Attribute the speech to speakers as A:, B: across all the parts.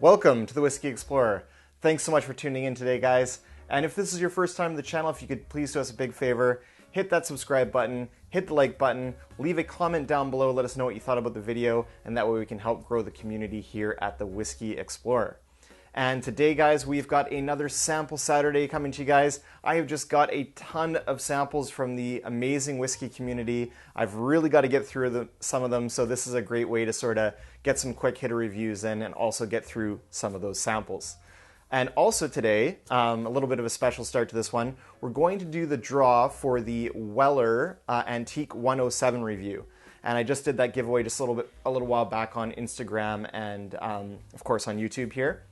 A: Welcome to the Whiskey Explorer. Thanks so much for tuning in today, guys. And if this is your first time to the channel, if you could please do us a big favor, hit that subscribe button, hit the like button, leave a comment down below, let us know what you thought about the video, and that way we can help grow the community here at the Whiskey Explorer. And today, guys, we've got another sample Saturday coming to you guys. I have just got a ton of samples from the amazing whiskey community. I've really got to get through some of them, so this is a great way to sort of get some quick hitter reviews in and also get through some of those samples. And also today, a little bit of a special start to this one, we're going to do the draw for the Weller Antique 107 review. And I just did that giveaway just a little while back on Instagram and of course on YouTube here.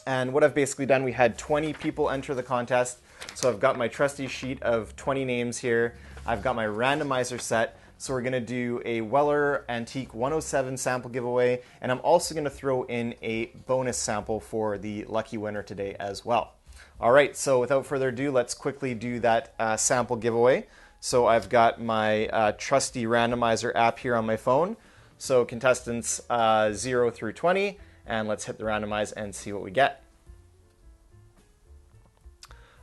A: And what I've basically done, we had 20 people enter the contest. So I've got my trusty sheet of 20 names here. I've got my randomizer set. So we're gonna do a Weller Antique 107 sample giveaway. And I'm also gonna throw in a bonus sample for the lucky winner today as well. All right, so without further ado, let's quickly do that sample giveaway. So I've got my trusty randomizer app here on my phone. So contestants 0 through 20. And let's hit the randomize and see what we get.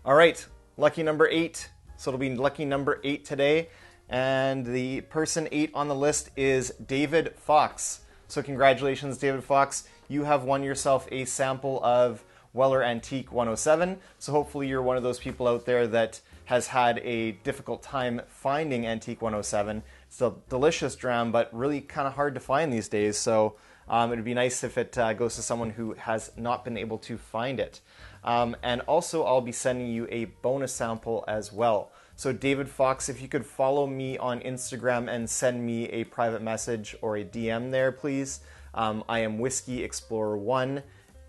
A: All right, lucky number 8. So it'll be lucky number 8 today. And the person 8 on the list is David Fox. So congratulations, David Fox. You have won yourself a sample of Weller Antique 107. So hopefully you're one of those people out there that has had a difficult time finding Antique 107. It's a delicious dram, but really kind of hard to find these days. So it would be nice if it goes to someone who has not been able to find it. And also, I'll be sending you a bonus sample as well. So David Fox, if you could follow me on Instagram and send me a private message or a DM there, please. I am Whiskey Explorer 1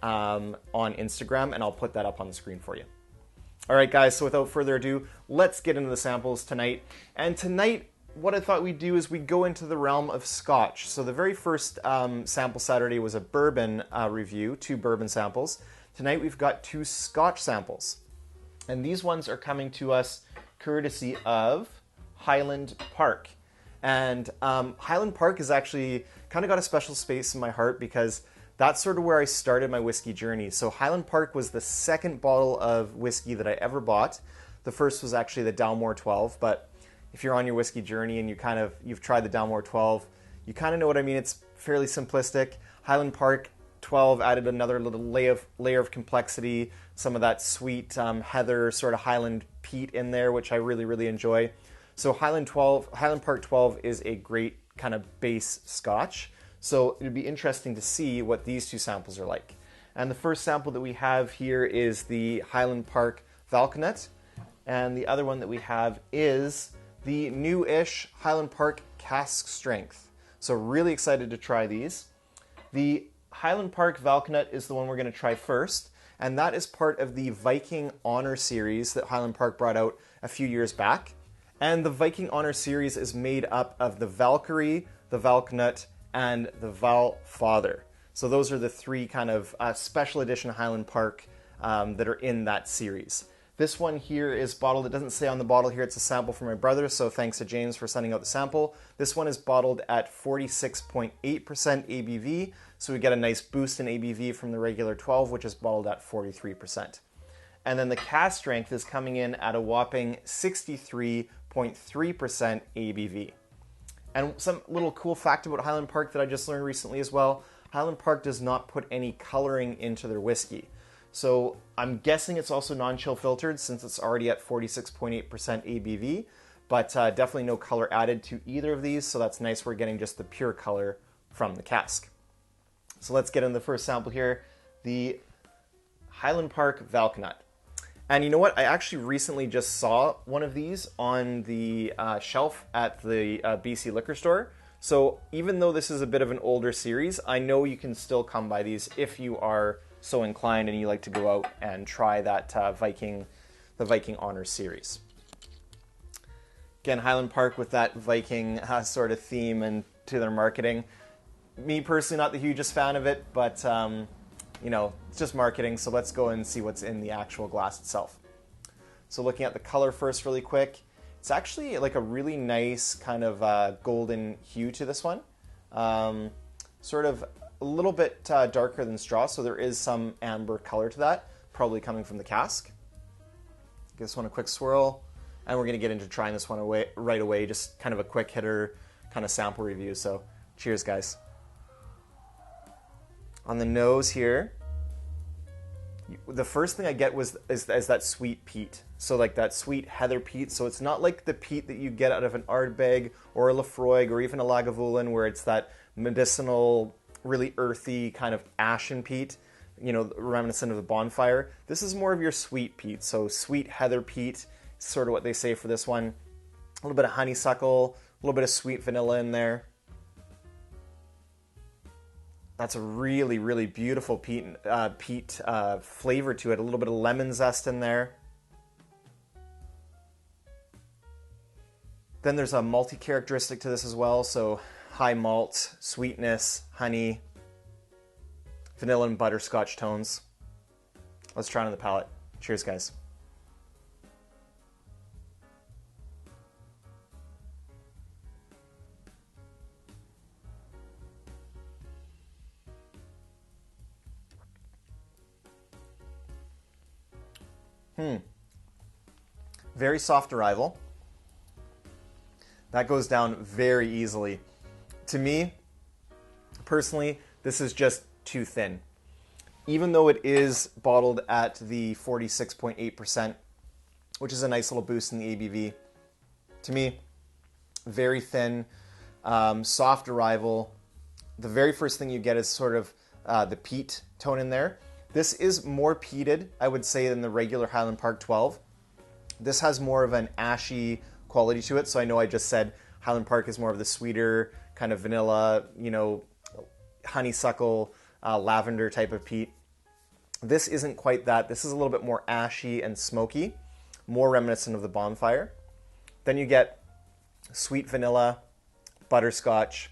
A: on Instagram, and I'll put that up on the screen for you. All right, guys, so without further ado, let's get into the samples tonight. And tonight, what I thought we'd do is we'd go into the realm of Scotch. So the very first sample Saturday was a bourbon review, 2 bourbon samples. Tonight we've got 2 Scotch samples. And these ones are coming to us courtesy of Highland Park. And Highland Park has actually kind of got a special space in my heart because that's sort of where I started my whiskey journey. So Highland Park was the second bottle of whiskey that I ever bought. The first was actually the Dalmore 12, but if you're on your whiskey journey and you've tried the Dalmore 12, you kind of know what I mean. It's fairly simplistic. Highland Park 12 added another little layer of complexity, some of that sweet heather sort of Highland peat in there, which I really, really enjoy. So Highland Park 12 is a great kind of base Scotch. So it'd be interesting to see what these 2 samples are like. And the first sample that we have here is the Highland Park Valknut. And the other one that we have is the new-ish Highland Park Cask Strength. So really excited to try these. The Highland Park Valknut is the one we're going to try first, and that is part of the Viking Honor series that Highland Park brought out a few years back. And the Viking Honor series is made up of the Valkyrie, the Valknut, and the Valfather. So those are the 3 kind of special edition Highland Park that are in that series. This one here is bottled, it doesn't say on the bottle here, it's a sample from my brother, so thanks to James for sending out the sample. This one is bottled at 46.8% ABV, so we get a nice boost in ABV from the regular 12, which is bottled at 43%. And then the cask strength is coming in at a whopping 63.3% ABV. And some little cool fact about Highland Park that I just learned recently as well, Highland Park does not put any coloring into their whiskey. So I'm guessing it's also non-chill filtered since it's already at 46.8% ABV, but definitely no color added to either of these, so that's nice. We're getting just the pure color from the cask. So let's get into the first sample here, the Highland Park Valknut. And you know what? I actually recently just saw one of these on the shelf at the BC liquor store. So even though this is a bit of an older series, I know you can still come by these if you are so inclined and you like to go out and try that the Viking Honor series. Again, Highland Park with that Viking sort of theme and to their marketing. Me personally, not the hugest fan of it, but you know, it's just marketing, so let's go and see what's in the actual glass itself. So looking at the color first really quick, it's actually like a really nice kind of golden hue to this one. Sort of a little bit darker than straw, so there is some amber color to that, probably coming from the cask. Give this one a quick swirl, and we're going to get into trying this one right away, just kind of a quick hitter kind of sample review. So cheers, guys. On the nose here, the first thing I get is that sweet peat. So like that sweet heather peat. So it's not like the peat that you get out of an Ardbeg or a Lafroig or even a Lagavulin, where it's that medicinal, really earthy kind of ashen peat, you know, reminiscent of the bonfire. This is more of your sweet peat. So sweet heather peat, sort of what they say for this one. A little bit of honeysuckle, a little bit of sweet vanilla in there. That's a really, really beautiful peat flavor to it. A little bit of lemon zest in there. Then there's a malty characteristic to this as well. So high malt, sweetness, honey, vanilla and butterscotch tones. Let's try it on the palate. Cheers, guys. Very soft arrival. That goes down very easily. To me, personally, this is just too thin. Even though it is bottled at the 46.8%, which is a nice little boost in the ABV, to me, very thin, soft arrival. The very first thing you get is sort of the peat tone in there. This is more peated, I would say, than the regular Highland Park 12. This has more of an ashy quality to it. So I know I just said Highland Park is more of the sweeter kind of vanilla, you know, honeysuckle, lavender type of peat. This isn't quite that. This is a little bit more ashy and smoky, more reminiscent of the bonfire. Then you get sweet vanilla, butterscotch,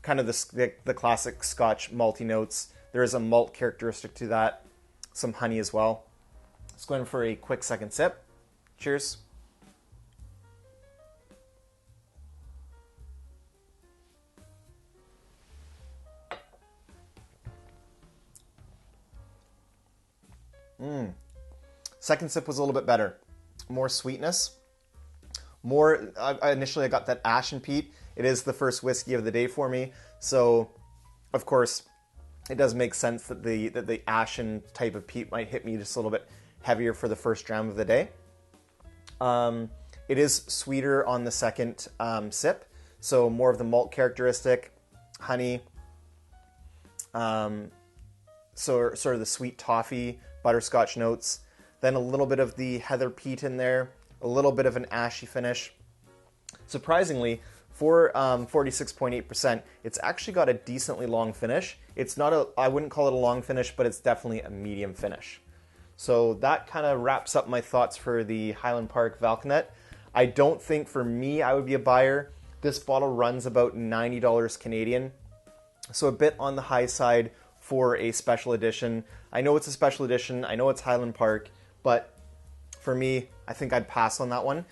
A: kind of the classic Scotch malty notes. There is a malt characteristic to that, some honey as well. Let's go in for a quick second sip. Cheers. Second sip was a little bit better. More sweetness. More, initially I got that ashen peat. It is the first whiskey of the day for me. So, of course, it does make sense that the ashen type of peat might hit me just a little bit heavier for the first dram of the day. It is sweeter on the second sip, so more of the malt characteristic, honey, so sort of the sweet toffee, butterscotch notes, then a little bit of the heather peat in there, a little bit of an ashy finish. Surprisingly, for 46.8%, it's actually got a decently long finish. It's not I wouldn't call it a long finish, but it's definitely a medium finish. So that kind of wraps up my thoughts for the Highland Park Valknut. I don't think for me I would be a buyer. This bottle runs about $90 Canadian, so a bit on the high side for a special edition. I know it's a special edition, I know it's Highland Park, but for me, I think I'd pass on that one.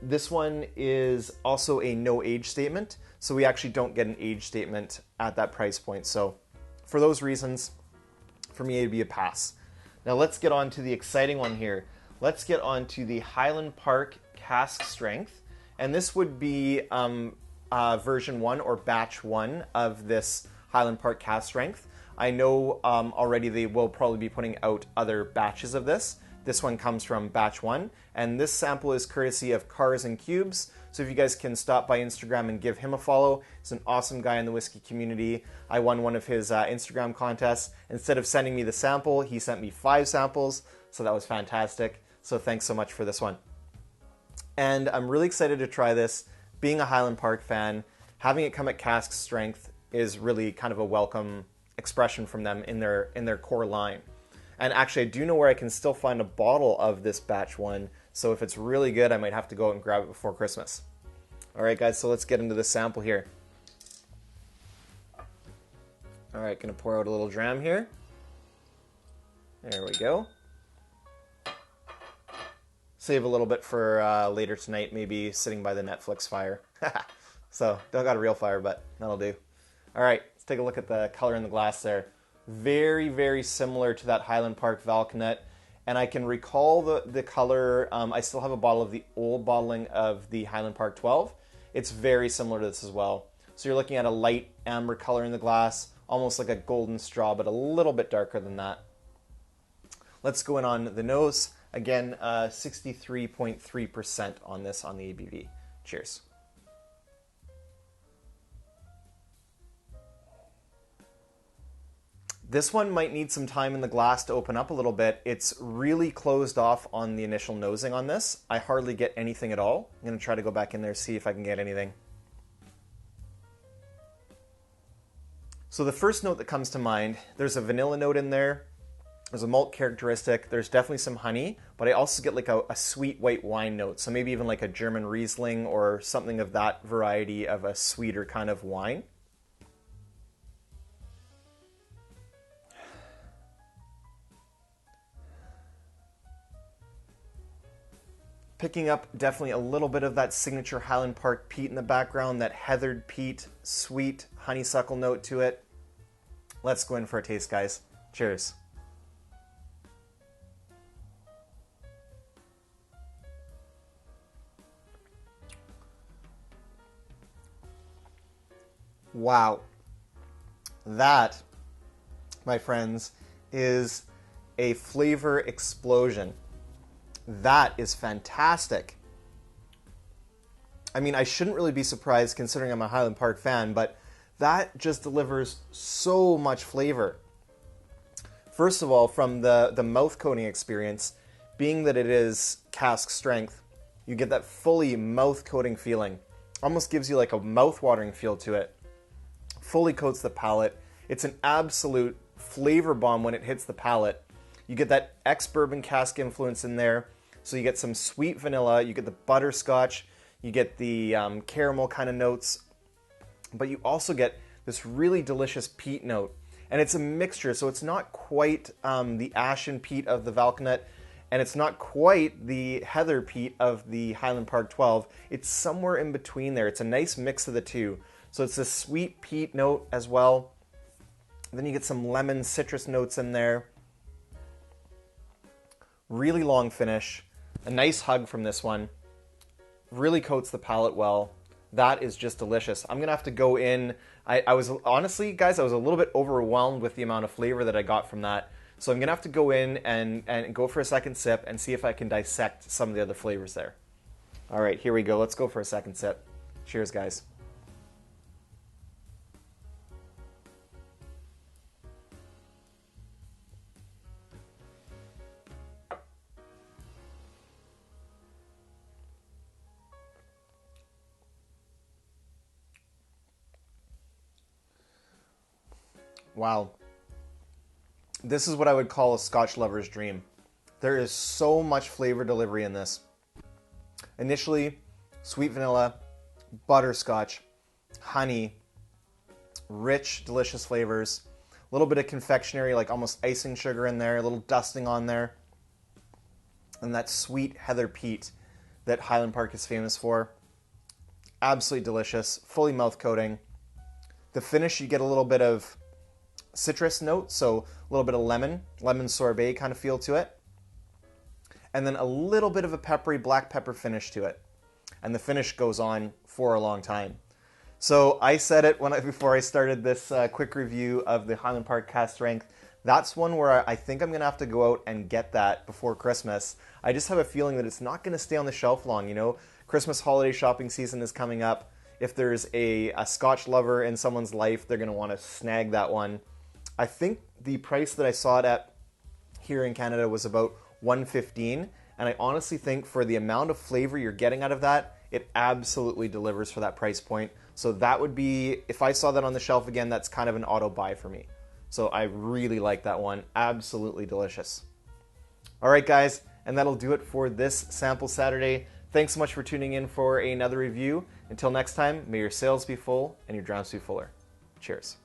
A: This one is also a no age statement, so we actually don't get an age statement at that price point. So for those reasons, for me it'd be a pass. Now let's get on to the exciting one here. Let's get on to the Highland Park Cask Strength. And this would be version 1 or batch 1 of this Highland Park Cask Strength. I know already they will probably be putting out other batches of this. This one comes from batch 1. And this sample is courtesy of Cars and Cubes. So if you guys can stop by Instagram and give him a follow. He's an awesome guy in the whiskey community. I won one of his Instagram contests. Instead of sending me the sample, he sent me 5 samples. So that was fantastic. So thanks so much for this one. And I'm really excited to try this. Being a Highland Park fan, having it come at cask strength is really kind of a welcome expression from them in their core line. And actually, I do know where I can still find a bottle of this batch 1. So if it's really good, I might have to go out and grab it before Christmas. All right, guys, so let's get into the sample here. All right, gonna pour out a little dram here. There we go. Save a little bit for later tonight, maybe sitting by the Netflix fire. So, don't got a real fire, but that'll do. All right, take a look at the color in the glass there. Very, very similar to that Highland Park Valknut. And I can recall the color. I still have a bottle of the old bottling of the Highland Park 12. It's very similar to this as well. So you're looking at a light amber color in the glass, almost like a golden straw, but a little bit darker than that. Let's go in on the nose. Again, 63.3% on this on the ABV. Cheers. This one might need some time in the glass to open up a little bit. It's really closed off on the initial nosing on this. I hardly get anything at all. I'm going to try to go back in there, see if I can get anything. So the first note that comes to mind, there's a vanilla note in there. There's a malt characteristic. There's definitely some honey, but I also get like a sweet white wine note. So maybe even like a German Riesling or something of that variety of a sweeter kind of wine. Picking up definitely a little bit of that signature Highland Park peat in the background, that heathered peat, sweet honeysuckle note to it. Let's go in for a taste, guys. Cheers. Wow. That, my friends, is a flavor explosion. That is fantastic. I mean, I shouldn't really be surprised considering I'm a Highland Park fan, but that just delivers so much flavor. First of all, from the mouth coating experience, being that it is cask strength, you get that fully mouth coating feeling. Almost gives you like a mouth-watering feel to it. Fully coats the palate. It's an absolute flavor bomb when it hits the palate. You get that ex-bourbon cask influence in there. So you get some sweet vanilla, you get the butterscotch, you get the caramel kind of notes, but you also get this really delicious peat note. And it's a mixture, so it's not quite the ashen peat of the Valknut, and it's not quite the heather peat of the Highland Park 12. It's somewhere in between there. It's a nice mix of the two. So it's a sweet peat note as well. Then you get some lemon citrus notes in there. Really long finish. A nice hug from this one. Really coats the palate well. That is just delicious. I'm going to have to go in. I was, honestly, guys, I was a little bit overwhelmed with the amount of flavor that I got from that. So I'm going to have to go in and go for a second sip and see if I can dissect some of the other flavors there. All right, here we go. Let's go for a second sip. Cheers, guys. Wow. This is what I would call a Scotch lover's dream. There is so much flavor delivery in this. Initially, sweet vanilla, butterscotch, honey, rich, delicious flavors, a little bit of confectionery, like almost icing sugar in there, a little dusting on there, and that sweet heather peat that Highland Park is famous for. Absolutely delicious, fully mouth coating. The finish, you get a little bit of citrus note, so a little bit of lemon sorbet kind of feel to it. And then a little bit of a peppery black pepper finish to it. And the finish goes on for a long time. So I said it before I started this quick review of the Highland Park Cask Strength. That's one where I think I'm going to have to go out and get that before Christmas. I just have a feeling that it's not going to stay on the shelf long. You know, Christmas holiday shopping season is coming up. If there's a Scotch lover in someone's life, they're going to want to snag that one. I think the price that I saw it at here in Canada was about $1.15, and I honestly think for the amount of flavor you're getting out of that, it absolutely delivers for that price point. So that would be, if I saw that on the shelf again, that's kind of an auto buy for me. So I really like that one. Absolutely delicious. All right, guys, and that'll do it for this Sample Saturday. Thanks so much for tuning in for another review. Until next time, may your sails be full and your drowns be fuller. Cheers.